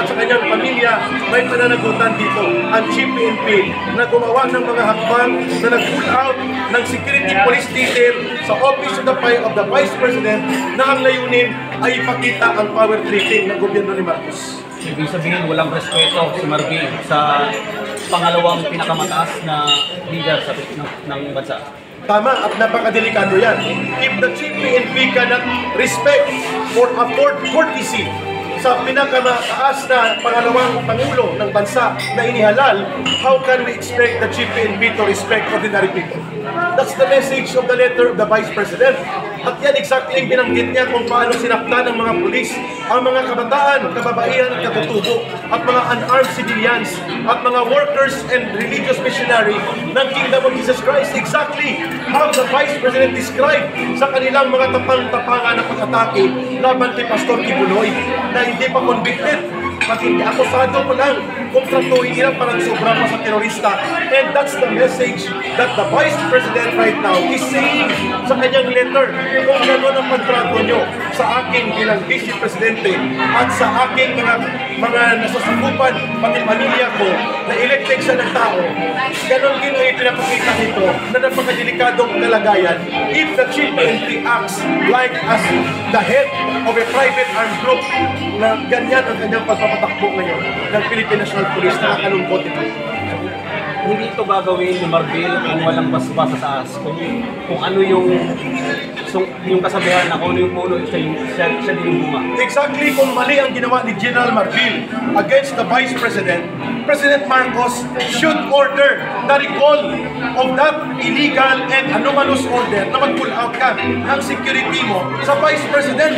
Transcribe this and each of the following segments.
at sa kanyang pamilya may pananagutan dito. Ang Chief PNP na gumawa ng mga hakbang na nag-pull out ng security police detail sa Office of the Vice President na ang layunin ay ipakita ang power tripping ng gobyerno ni Marcos. Ibig sabihin, walang respeto si Marbil sa pangalawang pinakamataas na leader ng bansa. Tama at napakadelikado yan. If the Chief PNP cannot respect or afford courtesy sa pinakamataas na pangalawang pangulo ng bansa na inihalal, how can we expect the Chief PNP to respect ordinary people? That's the message of the letter of the Vice President. At yan exactly yung binanggit niya kung paano sinaktan ng mga pulis, ang mga kabataan, kababaihan at katutubo, at mga unarmed civilians, at mga workers and religious missionary ng Kingdom of Jesus Christ. Exactly how the Vice President described sa kanilang mga tapang-tapangan na pag-atake laban kay Pastor Kibuloy na hindi pa convicted. At hindi akusado pa lang kung tratuhin nila parang sobra pa sa terorista. And that's the message that the Vice President right now is saying sa kanyang letter. Kung gano'n ang pagtrato nyo sa akin bilang Vice Presidente at sa aking mga nasasakupan, pati pamilya ko, na elected siya ng tao, gano'n din ang ipinapakita nito na napakadelikadong kalagayan if the Chief PNP acts like as the head of a private armed group na ganyan ang kanyang pagpapatakbo ngayon ng Philippine National Police. Nakakalungkot ito. Hindi ito gagawin ni Marbil kung walang basbas sa taas. Kung ano yung kasabihan na kung ano yung puno, siya din yung bunga. Exactly kung mali ang ginawa ni General Marbil against the Vice President, President Marcos should order the recall of that illegal and anomalous order na mag-pull out ka ng security mo sa Vice President.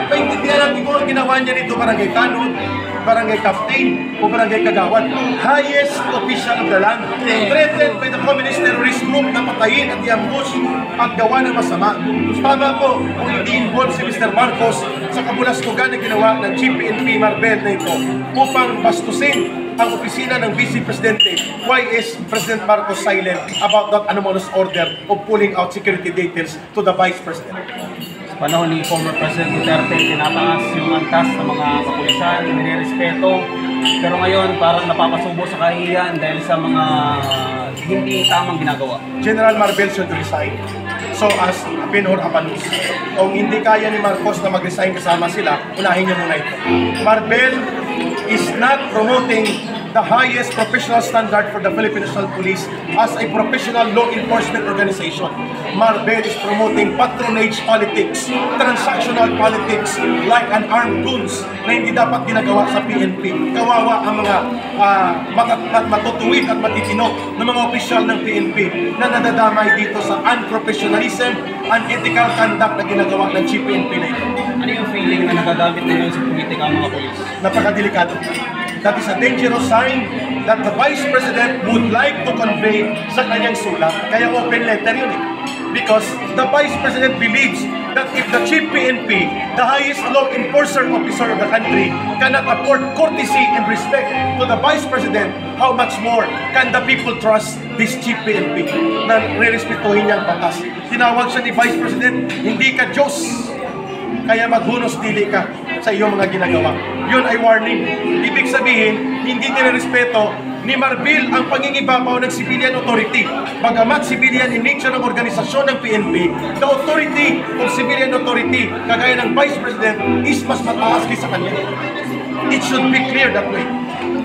Paintindihan natin kung ang ginawa niya nito, barangay tanod, barangay captain o barangay kagawad, highest official of the land, threatened by the communist terrorist group na patayin at i-ambush at gawa ng masama. Tama po kung hindi involved si Mr. Marcos sa kabulastugan na ginawa ng Chief PNP Marbil na ito upang bastusin ang opisina ng Vice Presidente. Why is President Marcos silent about that anomalous order of pulling out security details to the Vice President? Sa panahon ni former President Duterte, tinataas yung antas ng mga kapulisan, nire-respeto. Pero ngayon, parang napapasubo sa kahihiyan dahil sa mga hindi tamang ginagawa. General Marbil should resign so as Benhur Apanus. Kung hindi kaya ni Marcos na mag-resign kasama sila, unahin niya muna ito. Marbil is not promoting the highest professional standard for the Philippine National Police as a professional law enforcement organization. Marbil is promoting patronage politics, transactional politics like an armed goons na hindi dapat ginagawa sa PNP. Kawawa ang mga matutuwid at matitino ng mga opisyal ng PNP na nadadamay dito sa unprofessionalism, unethical conduct na ginagawa ng Chief PNP na ito. Ano yung feeling na nagagamit nila sa politika ang mga polis? Napakadelikado. That is a dangerous sign that the Vice President would like to convey sa kanyang sulat. Kaya open letter yun eh. Because the Vice President believes that if the Chief PNP, the highest law enforcer officer of the country, cannot afford courtesy and respect to the Vice President, how much more can the people trust this Chief PNP na re-respetuhin niya ang batas? Tinawag siya ni Vice President, hindi ka Diyos, kaya maghunos dili ka sa iyong mga ginagawa. Yun ay warning. Ibig sabihin, hindi nirerespeto ni Marbil ang pangingibabaw ng civilian authority. Bagamat civilian in nature ng organisasyon ng PNP, the authority of civilian authority, kagaya ng Vice President, is mas mataas kaysa kanya. It should be clear that way.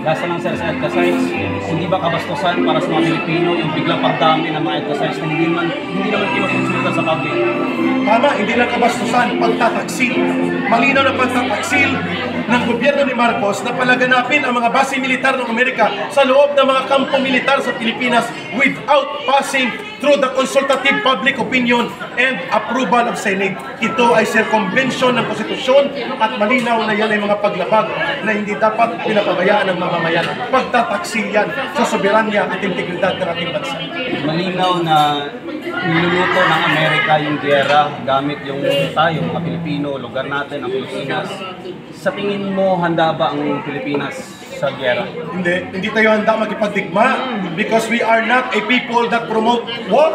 Lasa ng Sir sa EDCA-sites, hindi ba kabastusan para sa mga Pilipino yung biglang pagdami ng mga EDCA-sites na hindi naman kinukonsulta sa public? Tama, hindi lang kabastusan, pagtataksil. Malinaw na pagtataksil ng gobyerno ni Marcos na palaganapin ang mga base militar ng Amerika sa loob ng mga kampo militar sa Pilipinas without passing through the consultative public opinion and approval of Senate. Ito ay circumvention ng konstitusyon at malinaw na yan ay mga paglabag na hindi dapat pinapabayaan ng mamamayan. Pagtataksil yan sa soberanya at integridad ng ating bansa. Malinaw na niluluto ng Amerika yung giyera gamit yung tayo, mga Pilipino, lugar natin, ang Pilipinas. Sa tingin mo, handa ba ang Pilipinas sa giyera? Hindi tayo handa makipagdigma because we are not a people that promote war.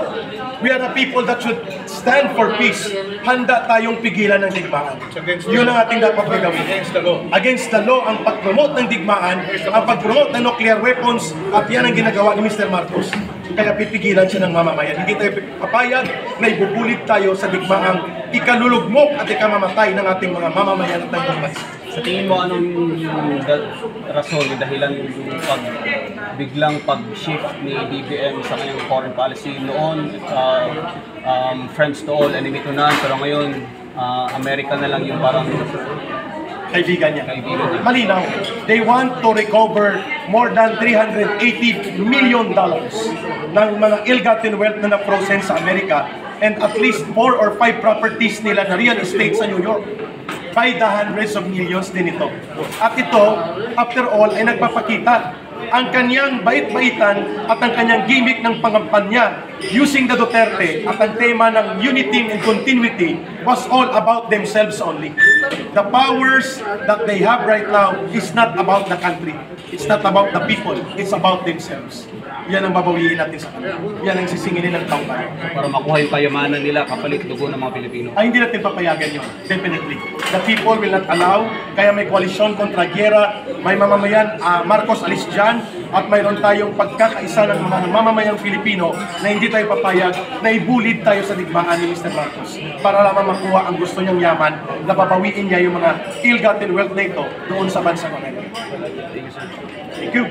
We are a people that should stand for peace. Handa tayong pigilan ng digmaan. Yun ang ating dapat gawin. Against the law ang pag-promote ng digmaan, ang pag-promote ng nuclear weapons, at yan ang ginagawa ni Mr. Marcos. Kaya pipigilan siya ng mamamayan. Hindi tayo papayag na ibubulit tayo sa digmaang ikalulugmok at ikamamatay ng ating mga mamamayan at ng bansa. Sa tingin mo, anong rason, yung dahilan yung biglang pag-shift ni BBM sa kanyang foreign policy noon, friends to all, enemy to none, pero ngayon, America na lang yung parang Kaibigan niya. Malinaw. They want to recover more than $380 million ng mga ill-gotten wealth na na-frozen sa Amerika, and at least 4 or 5 properties nila na real estate sa New York. By the hundreds of millions din ito. At ito, after all, ay nagpapakita ang kanyang bait-baitan at ang kanyang gimmick ng pangampanya using the Duterte at ang tema ng unity and continuity was all about themselves only. The powers that they have right now is not about the country. It's not about the people. It's about themselves. Yan ang babawiin natin sa kanila. Yan ang sisingin nilang taumbayan. para makuha yung kayamanan nila kapalit dugo ng mga Pilipino. Ay, hindi natin papayagan yun. Definitely. The people will not allow. Kaya may koalisyon kontra giyera, may mamamayan, Marcos alis dyan, at mayroon tayong pagkakaisa ng mga mamamayang Pilipino na hindi tayo papayag na ibulid tayo sa digmaan ni Mr. Marcos para lamang makuha ang gusto niyang yaman na babawiin niya yung mga ill-gotten wealth na ito doon sa bansang Amerika. Thank you.